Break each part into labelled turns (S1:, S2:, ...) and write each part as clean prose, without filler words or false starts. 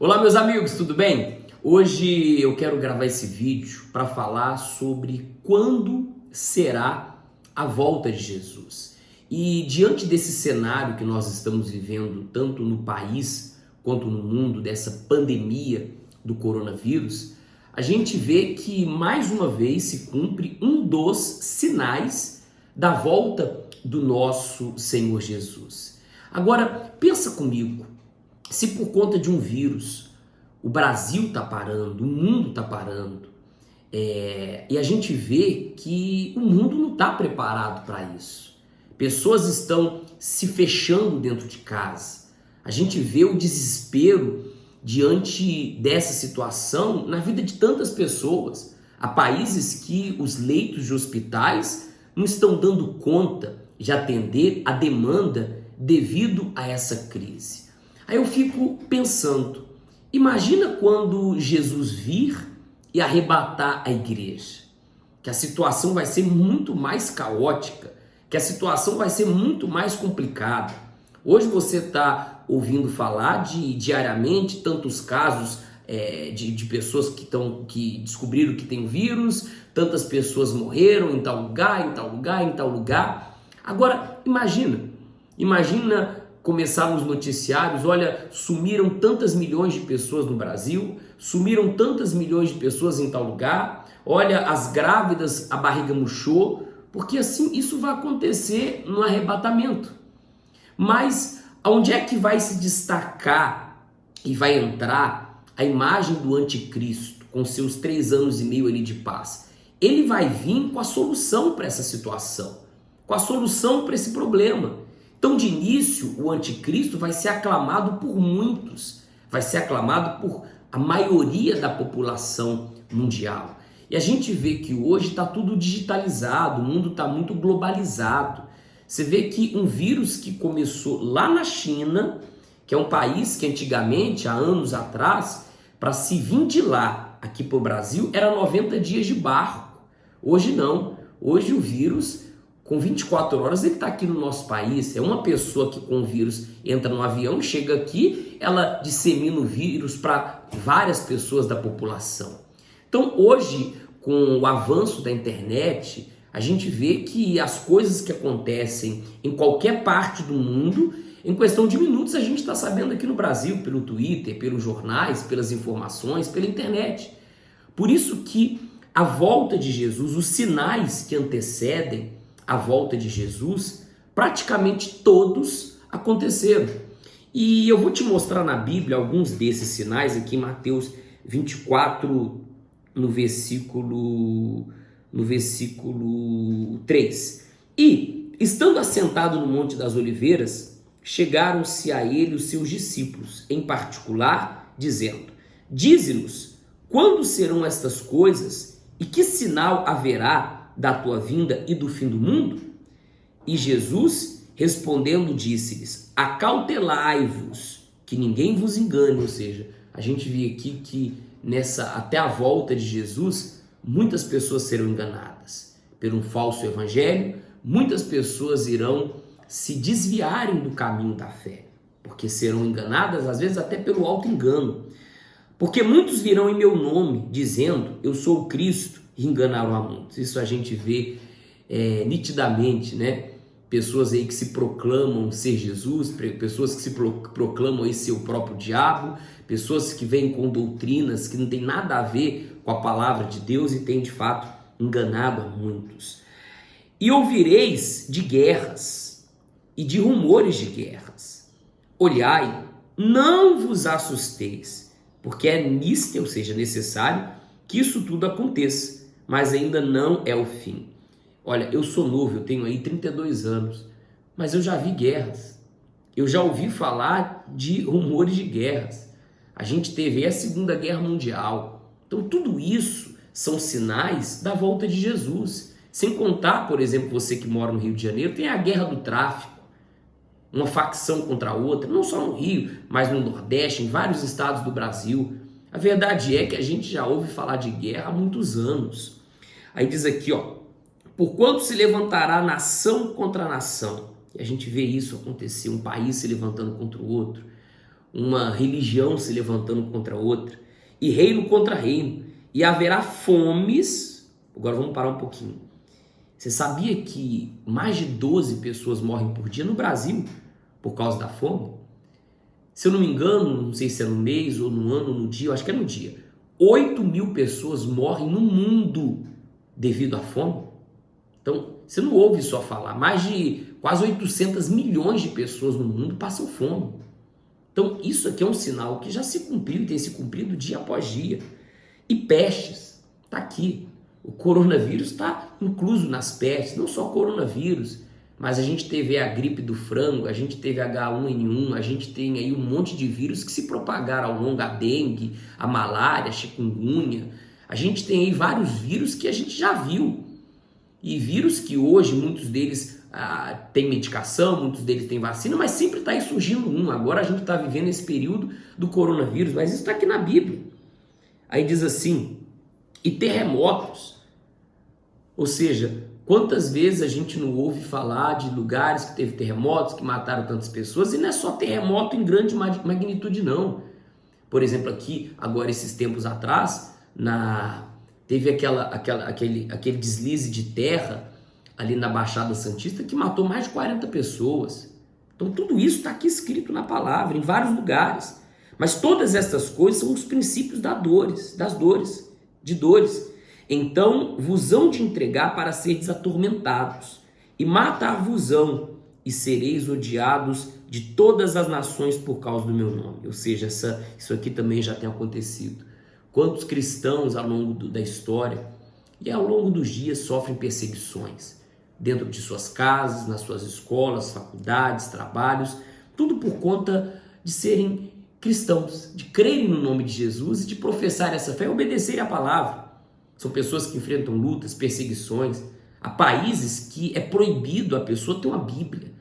S1: Olá, meus amigos, tudo bem? Hoje eu quero gravar esse vídeo para falar sobre quando será a volta de Jesus. E diante desse cenário que nós estamos vivendo, tanto no país quanto no mundo, dessa pandemia do coronavírus, a gente vê que mais uma vez se cumpre um dos sinais da volta do nosso Senhor Jesus. Agora, pensa comigo. Se por conta de um vírus o Brasil está parando, o mundo está parando, e a gente vê que o mundo não está preparado para isso. Pessoas estão se fechando dentro de casa. A gente vê o desespero diante dessa situação na vida de tantas pessoas. Há países que os leitos de hospitais não estão dando conta de atender a demanda devido a essa crise. Aí eu fico pensando, imagina quando Jesus vir e arrebatar a igreja, que a situação vai ser muito mais caótica, que a situação vai ser muito mais complicada. Hoje você está ouvindo falar diariamente tantos casos de pessoas que descobriram que tem vírus, tantas pessoas morreram em tal lugar, em tal lugar, em tal lugar. Agora, imagina começar nos noticiários, olha, sumiram tantas milhões de pessoas no Brasil, sumiram tantas milhões de pessoas em tal lugar, olha, as grávidas, a barriga murchou, porque assim isso vai acontecer no arrebatamento. Mas onde é que vai se destacar e vai entrar a imagem do anticristo com seus 3 anos e meio ali de paz? Ele vai vir com a solução para essa situação, com a solução para esse problema. Então, de início, o anticristo vai ser aclamado por muitos, vai ser aclamado por a maioria da população mundial. E a gente vê que hoje está tudo digitalizado, o mundo está muito globalizado. Você vê que um vírus que começou lá na China, que é um país que antigamente, há anos atrás, para se vir de lá aqui para o Brasil, era 90 dias de barco. Hoje não, hoje o vírus, com 24 horas, ele está aqui no nosso país. É uma pessoa que com o vírus entra no avião, chega aqui, ela dissemina o vírus para várias pessoas da população. Então hoje, com o avanço da internet, a gente vê que as coisas que acontecem em qualquer parte do mundo, em questão de minutos a gente está sabendo aqui no Brasil, pelo Twitter, pelos jornais, pelas informações, pela internet. Por isso que a volta de Jesus, os sinais que antecedem a volta de Jesus, praticamente todos aconteceram. E eu vou te mostrar na Bíblia alguns desses sinais aqui em Mateus 24, no versículo 3. E, estando assentado no Monte das Oliveiras, chegaram-se a ele os seus discípulos, em particular, dizendo: Dize-nos, quando serão estas coisas e que sinal haverá da tua vinda e do fim do mundo? E Jesus, respondendo, disse-lhes: Acautelai-vos, que ninguém vos engane. Ou seja, a gente vê aqui que até a volta de Jesus, muitas pessoas serão enganadas por um falso evangelho, muitas pessoas irão se desviarem do caminho da fé, porque serão enganadas, às vezes até pelo auto-engano. Porque muitos virão em meu nome, dizendo, eu sou o Cristo, e enganarão a muitos. Isso a gente vê nitidamente, né? Pessoas aí que se proclamam ser Jesus, pessoas que se proclamam aí ser o próprio diabo, pessoas que vêm com doutrinas que não tem nada a ver com a palavra de Deus e têm de fato enganado a muitos. E ouvireis de guerras e de rumores de guerras. Olhai, não vos assusteis, porque é nisto, ou seja, necessário que isso tudo aconteça, mas ainda não é o fim. Olha, eu sou novo, eu tenho aí 32 anos, mas eu já vi guerras, eu já ouvi falar de rumores de guerras, a gente teve aí a Segunda Guerra Mundial. Então tudo isso são sinais da volta de Jesus. Sem contar, por exemplo, você que mora no Rio de Janeiro, tem a guerra do tráfico, uma facção contra a outra, não só no Rio, mas no Nordeste, em vários estados do Brasil. A verdade é que a gente já ouve falar de guerra há muitos anos. Aí diz aqui, ó, porquanto se levantará nação contra nação. E a gente vê isso acontecer, um país se levantando contra o outro. uma religião se levantando contra outra, e reino contra reino, e haverá fomes. Agora vamos parar um pouquinho. Você sabia que mais de 12 pessoas morrem por dia no Brasil por causa da fome? Se eu não me engano, não sei se é no mês ou no ano, no dia, eu acho que é no dia. 8.000 pessoas morrem no mundo devido à fome. Então, você não ouve só falar, mais de quase 800 milhões de pessoas no mundo passam fome. Então, isso aqui é um sinal que já se cumpriu e tem se cumprido dia após dia. E pestes, está aqui. O coronavírus está incluso nas pestes, não só coronavírus, mas a gente teve a gripe do frango, a gente teve H1N1, a gente tem aí um monte de vírus que se propagaram ao longo, a dengue, a malária, a chikungunya. A gente tem aí vários vírus que a gente já viu. E vírus que hoje, muitos deles têm medicação, muitos deles têm vacina, mas sempre está aí surgindo um. Agora a gente está vivendo esse período do coronavírus, mas isso está aqui na Bíblia. Aí diz assim, e terremotos. Ou seja, quantas vezes a gente não ouve falar de lugares que teve terremotos, que mataram tantas pessoas, e não é só terremoto em grande magnitude, não. Por exemplo, aqui, agora esses tempos atrás, teve aquele deslize de terra ali na Baixada Santista que matou mais de 40 pessoas. Então tudo isso está aqui escrito na palavra, em vários lugares. Mas todas essas coisas são os princípios das dores. Então vos hão de entregar para seres atormentados, e matar-vos-ão, e sereis odiados de todas as nações por causa do meu nome. Ou seja, isso aqui também já tem acontecido. Quantos cristãos ao longo da história e ao longo dos dias sofrem perseguições dentro de suas casas, nas suas escolas, faculdades, trabalhos, tudo por conta de serem cristãos, de crerem no nome de Jesus e de professar essa fé e obedecerem a palavra. São pessoas que enfrentam lutas, perseguições. Há países que é proibido a pessoa ter uma Bíblia.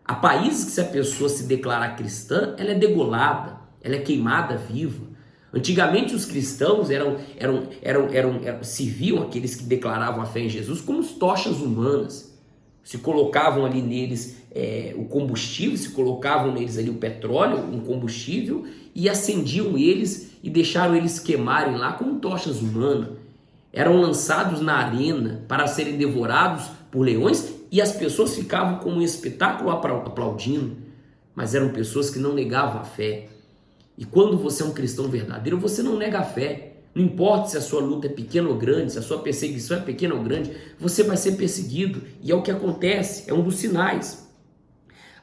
S1: Há países que, se a pessoa se declarar cristã, ela é degolada, ela é queimada viva. Antigamente os cristãos serviam aqueles que declaravam a fé em Jesus como tochas humanas. Se colocavam ali neles o combustível, se colocavam neles ali o petróleo, um combustível, e acendiam eles e deixaram eles queimarem lá como tochas humanas. Eram lançados na arena para serem devorados por leões e as pessoas ficavam como um espetáculo aplaudindo, mas eram pessoas que não negavam a fé. E quando você é um cristão verdadeiro, você não nega a fé. Não importa se a sua luta é pequena ou grande, se a sua perseguição é pequena ou grande, você vai ser perseguido. E é o que acontece, é um dos sinais.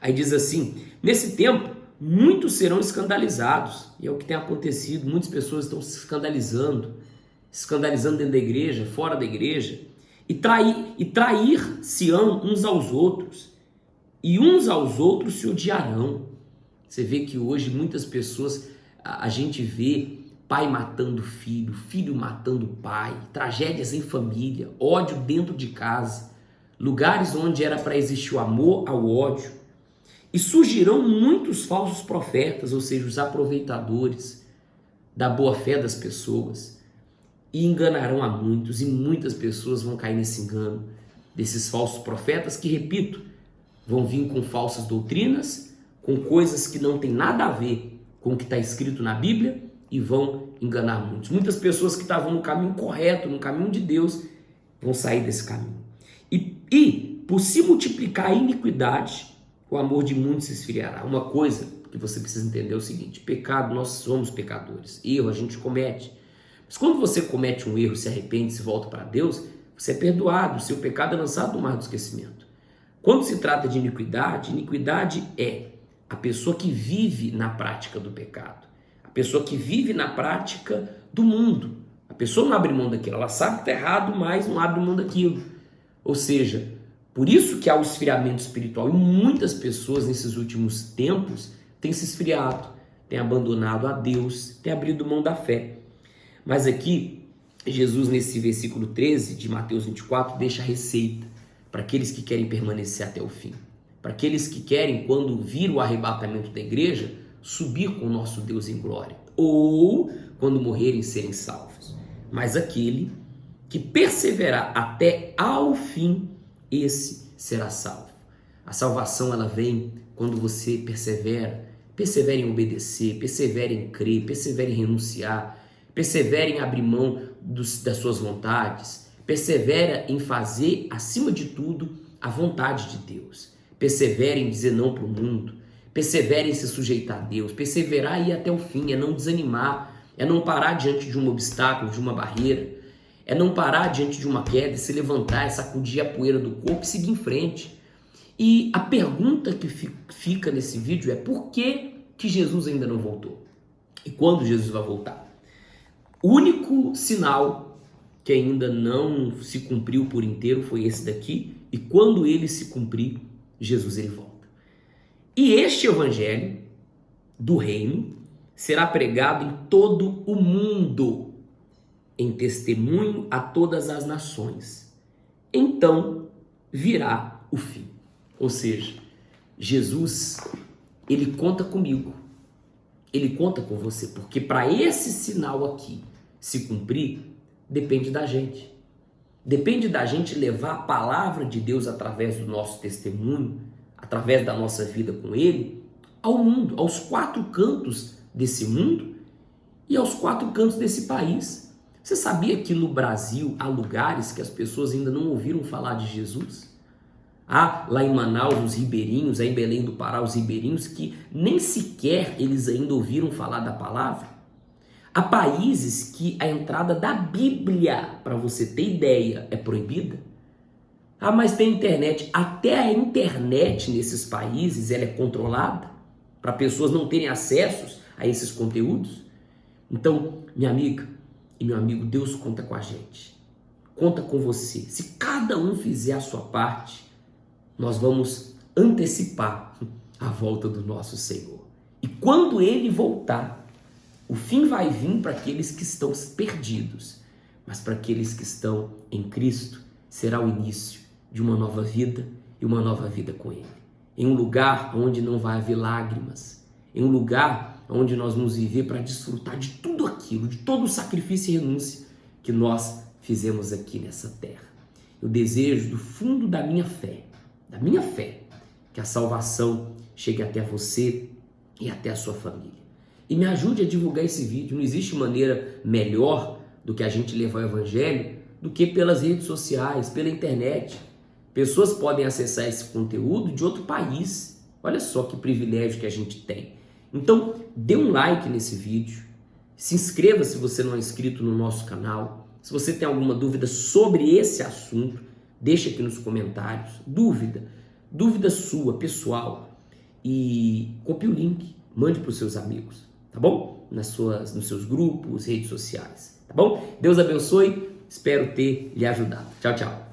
S1: Aí diz assim, nesse tempo, muitos serão escandalizados. E é o que tem acontecido, muitas pessoas estão se escandalizando dentro da igreja, fora da igreja. E trair-se-ão uns aos outros. E uns aos outros se odiarão. Você vê que hoje muitas pessoas, a gente vê pai matando filho, filho matando pai, tragédias em família, ódio dentro de casa, lugares onde era para existir o amor ao ódio. E surgirão muitos falsos profetas, ou seja, os aproveitadores da boa fé das pessoas, e enganarão a muitos, e muitas pessoas vão cair nesse engano desses falsos profetas que, repito, vão vir com falsas doutrinas, com coisas que não tem nada a ver com o que está escrito na Bíblia e vão enganar muitos. Muitas pessoas que estavam no caminho correto, no caminho de Deus, vão sair desse caminho. E por se multiplicar a iniquidade, o amor de muitos se esfriará. Uma coisa que você precisa entender é o seguinte, pecado, nós somos pecadores, erro a gente comete. Mas quando você comete um erro, se arrepende, se volta para Deus, você é perdoado, o seu pecado é lançado no mar do esquecimento. Quando se trata de iniquidade, iniquidade é a pessoa que vive na prática do pecado, a pessoa que vive na prática do mundo. A pessoa não abre mão daquilo, ela sabe que está errado, mas não abre mão daquilo. Ou seja, por isso que há o esfriamento espiritual. E muitas pessoas nesses últimos tempos têm se esfriado, têm abandonado a Deus, têm abrido mão da fé. Mas aqui, Jesus, nesse versículo 13 de Mateus 24, deixa a receita para aqueles que querem permanecer até o fim. Para aqueles que querem, quando vir o arrebatamento da igreja, subir com o nosso Deus em glória. Ou, quando morrerem, serem salvos. Mas aquele que perseverar até ao fim, esse será salvo. A salvação, ela vem quando você persevera, Persevere em obedecer, persevere em crer, persevere em renunciar, persevere em abrir mão das suas vontades, persevera em fazer, acima de tudo, a vontade de Deus. Persevere em dizer não para o mundo, persevere em se sujeitar a Deus, perseverar e ir até o fim, é não desanimar, é não parar diante de um obstáculo, de uma barreira, é não parar diante de uma queda, se levantar, sacudir a poeira do corpo e seguir em frente. E a pergunta que fica nesse vídeo é: por que Jesus ainda não voltou? E quando Jesus vai voltar? O único sinal que ainda não se cumpriu por inteiro foi esse daqui, e quando ele se cumprir, Jesus ele volta. E este evangelho do reino será pregado em todo o mundo, em testemunho a todas as nações. Então virá o fim. Ou seja, Jesus, ele conta comigo, ele conta com você, porque para esse sinal aqui se cumprir, depende da gente. Depende da gente levar a palavra de Deus através do nosso testemunho, através da nossa vida com ele, ao mundo, aos 4 cantos desse mundo e aos 4 cantos desse país. Você sabia que no Brasil há lugares que as pessoas ainda não ouviram falar de Jesus? Há lá em Manaus os ribeirinhos, aí em Belém do Pará os ribeirinhos, que nem sequer eles ainda ouviram falar da palavra. Há países que a entrada da Bíblia, para você ter ideia, é proibida. Ah, mas tem internet. Até a internet nesses países ela é controlada para pessoas não terem acesso a esses conteúdos. Então, minha amiga e meu amigo, Deus conta com a gente. Conta com você. Se cada um fizer a sua parte, nós vamos antecipar a volta do nosso Senhor. E quando ele voltar, o fim vai vir para aqueles que estão perdidos, mas para aqueles que estão em Cristo, será o início de uma nova vida e uma nova vida com ele. Em um lugar onde não vai haver lágrimas, em um lugar onde nós vamos viver para desfrutar de tudo aquilo, de todo o sacrifício e renúncia que nós fizemos aqui nessa terra. Eu desejo do fundo da minha fé, que a salvação chegue até você e até a sua família. E me ajude a divulgar esse vídeo. Não existe maneira melhor do que a gente levar o evangelho do que pelas redes sociais, pela internet. Pessoas podem acessar esse conteúdo de outro país. Olha só que privilégio que a gente tem. Então, dê um like nesse vídeo. Se inscreva se você não é inscrito no nosso canal. Se você tem alguma dúvida sobre esse assunto, deixa aqui nos comentários. Dúvida sua, pessoal. E copie o link, mande para os seus amigos, tá bom? Nos seus grupos, redes sociais, tá bom? Deus abençoe, espero ter lhe ajudado. Tchau, tchau.